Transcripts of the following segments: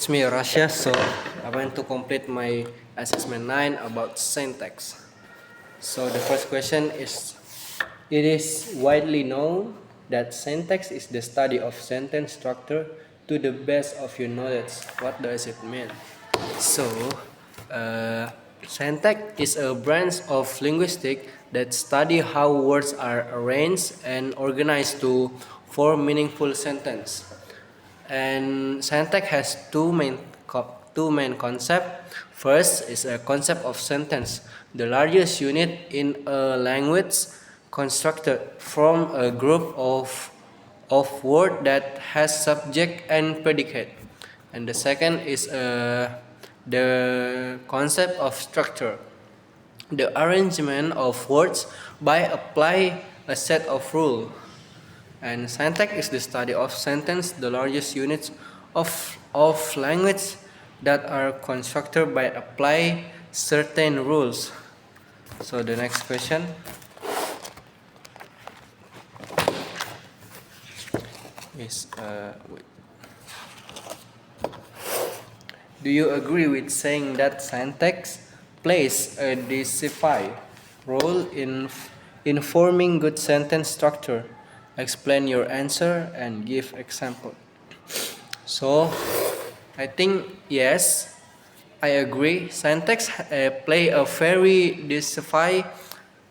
It's me, Rasha. So I want to complete my assessment 9 about syntax. So the first question is: it is widely known that syntax is the study of sentence structure to the best of your knowledge. What does it mean? So, uh, syntax is a branch of linguistics that study how words are arranged and organized to form meaningful sentences. And syntax has two main concepts. First is a concept of sentence, the largest unit in a language constructed from a group of words that has subject and predicate. And the second is the concept of structure, the arrangement of words by apply a set of rules. And syntax is the study of sentence, the largest units of language that are constructed by apply certain rules. So the next question is do you agree with saying that syntax plays a decisive role in forming good sentence structure? Explain your answer and give example. So, I think yes, I agree. Syntax play a very decisive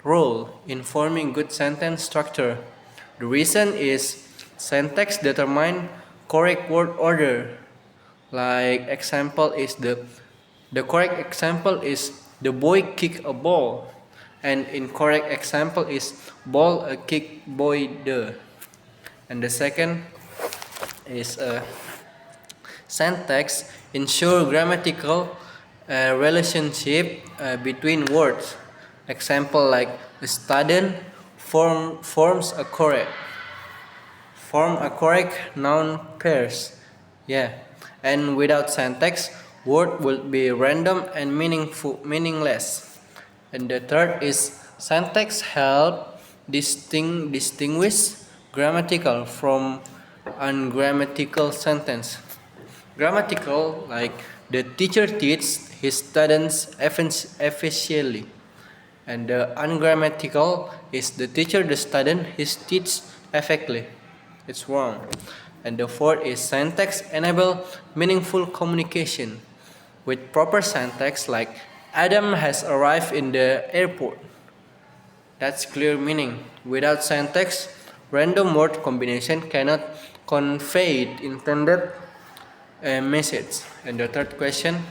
role in forming good sentence structure. The reason is syntax determine correct word order. Like example is the correct example is the boy kick a ball, and incorrect example is ball a kick boy the. And the second is syntax ensure grammatical relationship between words. Example like a student form a correct noun pairs. Yeah, and without syntax, word would be random and meaningless. And the third is syntax help distinguish grammatical from ungrammatical sentence. Grammatical, like the teacher teaches his students efficiently, and the ungrammatical is the teacher the student his teach effectively. It's wrong. And the fourth is syntax enable meaningful communication. With proper syntax, like Adam has arrived in the airport. That's clear meaning. Without syntax, random word combination cannot convey intended message. And the third question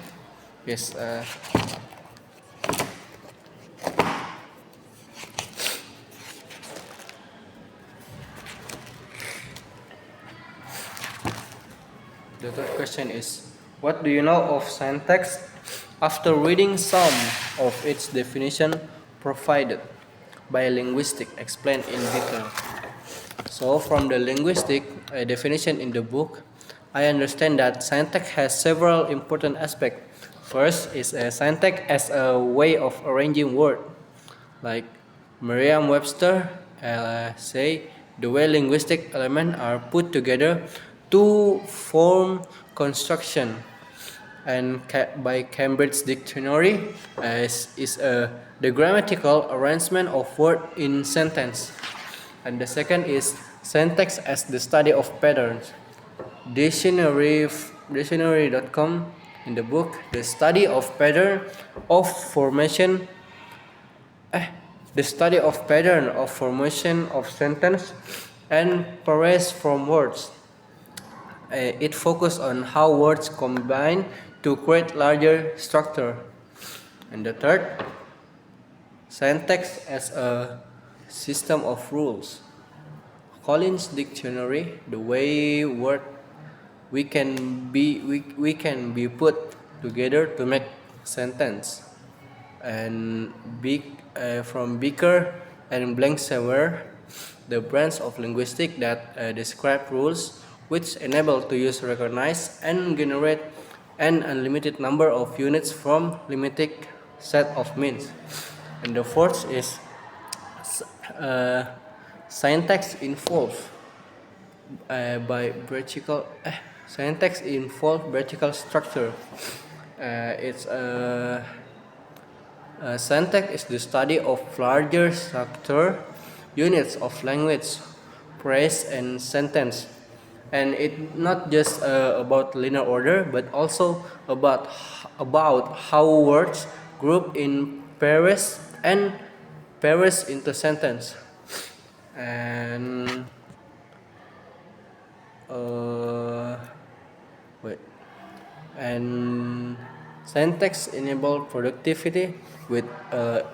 is what do you know of syntax after reading some of its definition provided by linguistic explained in detail? So from the linguistic definition in the book, I understand that syntax has several important aspects. First is syntax as a way of arranging words, like Merriam-Webster say the way linguistic elements are put together to form construction. And by Cambridge Dictionary is the grammatical arrangement of word in sentence. And the second is syntax as the study of patterns. Dictionary.com in the book the study of pattern of formation the study of pattern of formation of sentence and phrase from words. It focuses on how words combine to create larger structure. And the third, syntax as a system of rules. Collins Dictionary, the way word we can be put together to make sentence. And from Beaker and Blanksever, the branch of linguistics that describe rules which enable to use, recognize, and generate an unlimited number of units from limited set of means. And the fourth is syntax involved by vertical Syntax involves vertical structure. It's syntax is the study of larger structure units of language, phrase, and sentence. And it not just about linear order, but also about how words group in pairs and pairs into sentence. And uh, wait and syntax enable productivity with a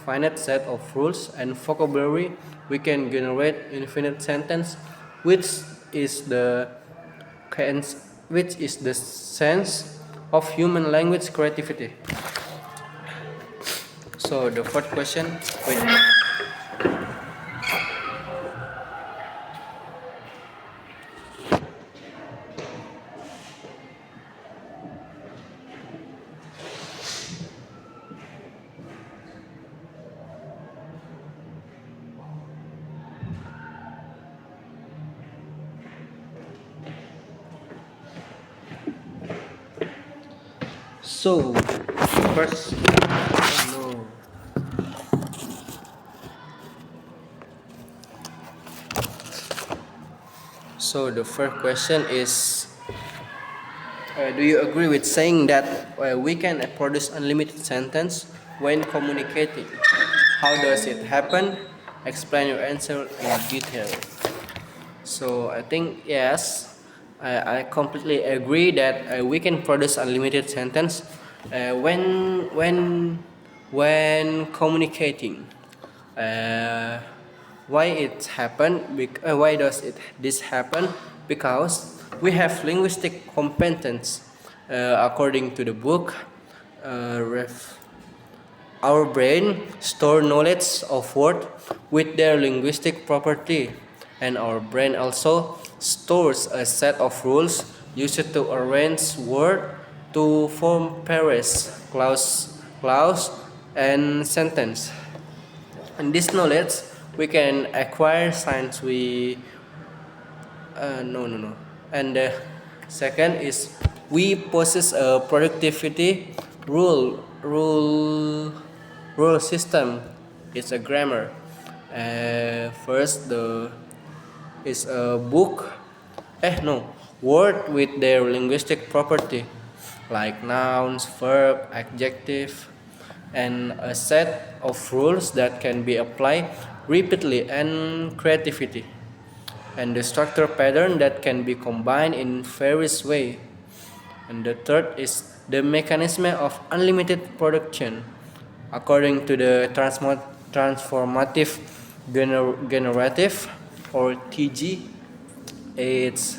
finite set of rules and vocabulary. We can generate infinite sentence, which is the which is the sense of human language creativity. So the fourth question, wait. So first, oh no. So the first question is, do you agree with saying that we can produce unlimited sentence when communicating? How does it happen? Explain your answer in detail. So I think yes, I completely agree that we can produce unlimited sentence when communicating. Uh, why it happen? Why does it this happen? Because we have linguistic competence. According to the book, ref, our brain store knowledge of word with their linguistic property, and our brain also stores a set of rules used to arrange word to form pairs, clause, and sentence. And this knowledge we can acquire since we no. And the second is we possess a productivity rule system. It's a grammar. First the is a book. No, word with their linguistic property, like nouns, verb, adjective, and a set of rules that can be applied repeatedly and creativity, and the structure pattern that can be combined in various ways. And the third is the mechanism of unlimited production. According to the transformative generative or TG, it's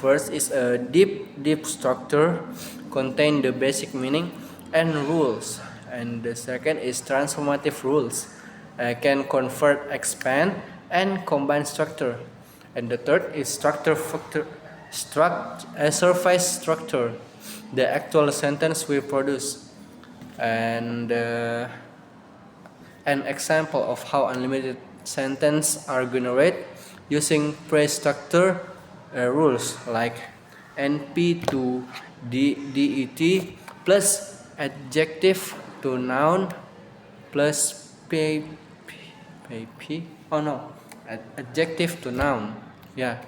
first is a deep structure contain the basic meaning and rules, and the second is transformative rules can convert, expand, and combine structure, and the third is surface structure, the actual sentence we produce, and an example of how unlimited sentences are generated using phrase structure rules like NP to DET plus adjective to noun plus PP. Oh no, adjective to noun. Yeah,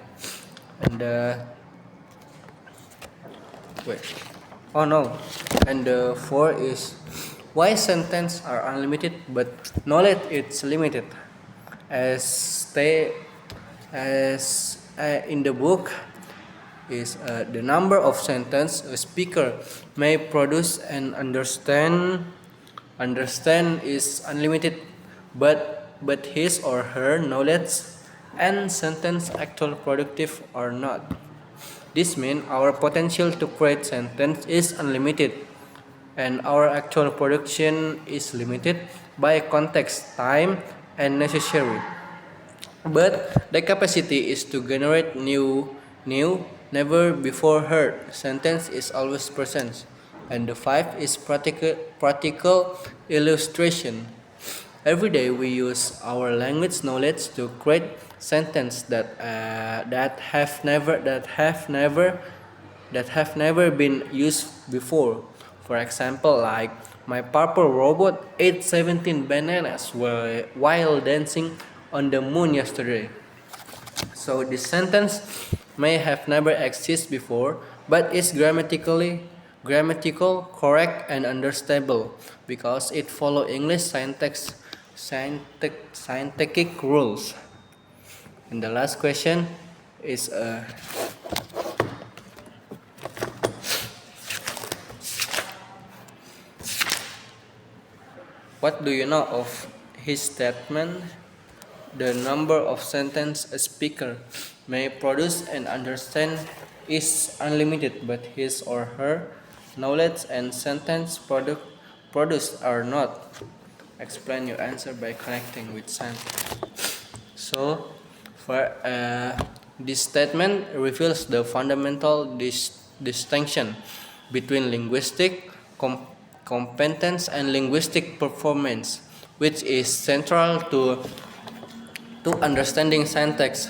and wait. Oh no, and the four is why sentences are unlimited but knowledge is limited. As they as in the book is the number of sentence a speaker may produce and understand is unlimited, but his or her knowledge and sentence actual productive or not. This means our potential to create sentence is unlimited, and our actual production is limited by context, time, and necessary. But the capacity is to generate new, never before heard sentence is always present. And the five is practical illustration. Every day we use our language knowledge to create sentences that have never been used before. For example, like my purple robot ate 17 bananas while dancing on the moon yesterday. So this sentence may have never existed before, but is grammatical, correct, and understandable because it follows English scientific rules. And the last question is what do you know of his statement? The number of sentences a speaker may produce and understand is unlimited, but his or her knowledge and sentence produced are not. Explain your answer by connecting with sentence. So, this statement reveals the fundamental distinction between linguistic competence and linguistic performance, which is central to understanding syntax.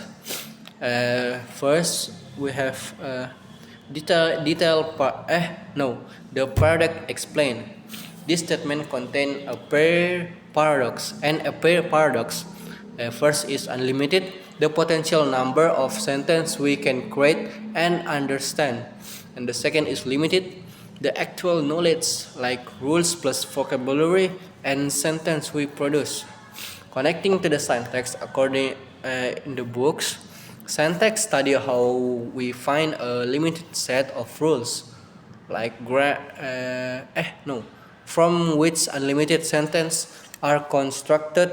First, we have the paradox explained. This statement contains a pair paradox, and a pair paradox first is unlimited, the potential number of sentences we can create and understand, and the second is limited, the actual knowledge like rules plus vocabulary and sentence we produce. Connecting to the syntax, according in the books, syntax study how we find a limited set of rules, like from which unlimited sentences are constructed.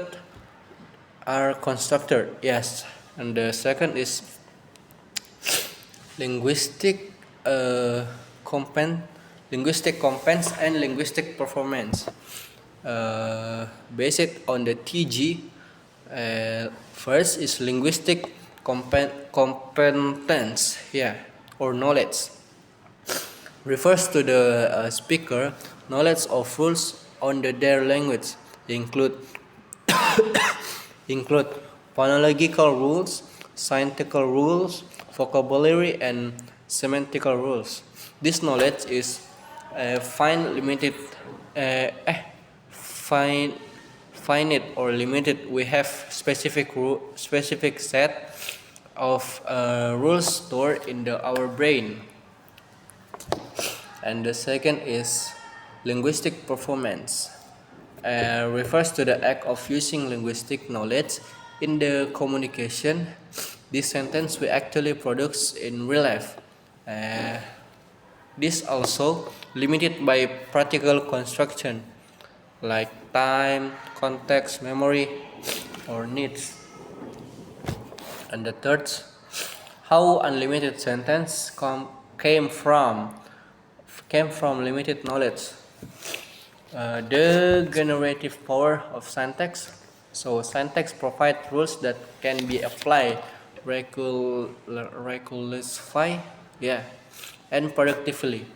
Yes, and the second is linguistic linguistic competence and linguistic performance. Based on the TG, first is linguistic competence, or knowledge. Refers to the speaker knowledge of rules on their language, include phonological rules, syntactical rules, vocabulary, and semantical rules. This knowledge is finite or limited. We have specific set of rules stored in our brain. And the second is linguistic performance. Refers to the act of using linguistic knowledge in the communication. This sentence we actually produce in real life. This also limited by practical construction like time, context, memory, or needs. And the third, how unlimited sentence came from limited knowledge. The generative power of syntax. So syntax provides rules that can be applied recklessly, and productivity.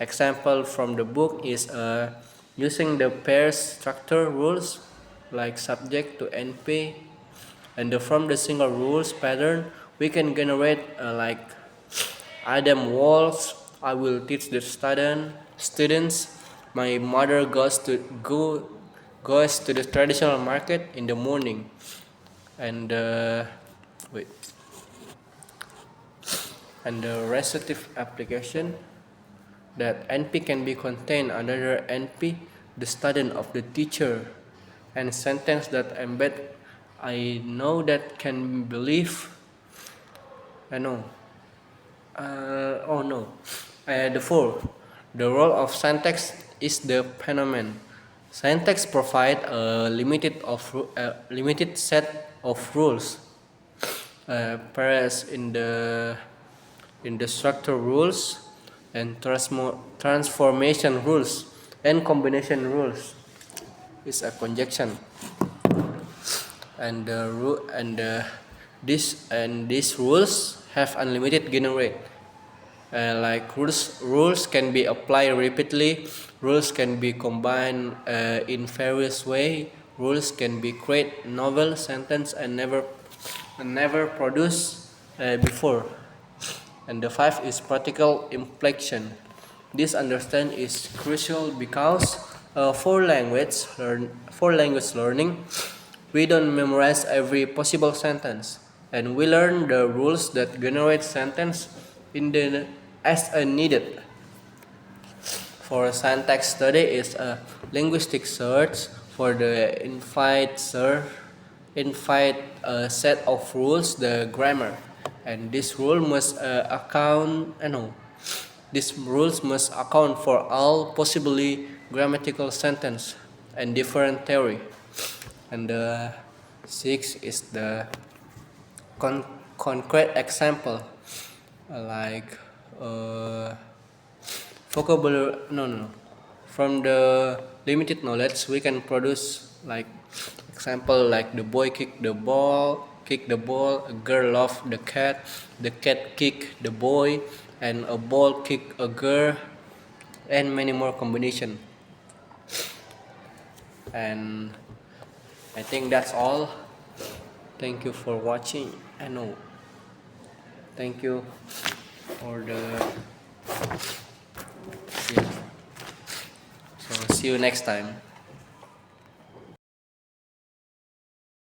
Example from the book is using the pair structure rules like subject to NP, and from the single rules pattern we can generate like Adam walks. I will teach the students. My mother goes to the traditional market in the morning, and and the recitative application that NP can be contained under NP, the student of the teacher, and sentence that embed I know that can believe. I know. The fourth, the role of syntax is the phenomenon. Syntax provide a limited set of rules, whereas in the structure rules and transformation rules and combination rules is a conjunction, and these rules have unlimited generate. Like rules can be applied repeatedly Rules can be combined in various ways. Rules can be create novel sentence and never produced before. And the fifth is practical implication. This understanding is crucial because for language learning, we don't memorize every possible sentence, and we learn the rules that generate sentence in the as a needed. For syntax study is a linguistic search for the infinite set of rules, the grammar, and this rule must these rules must account for all possibly grammatical sentence and different theory. And the six is the concrete example, like vocabulary. No. From the limited knowledge, we can produce like example like the boy kick the ball, a girl love the cat kick the boy, and a ball kick a girl, and many more combination. And I think that's all. Thank you for watching. Thank you for the yeah. So see you next time.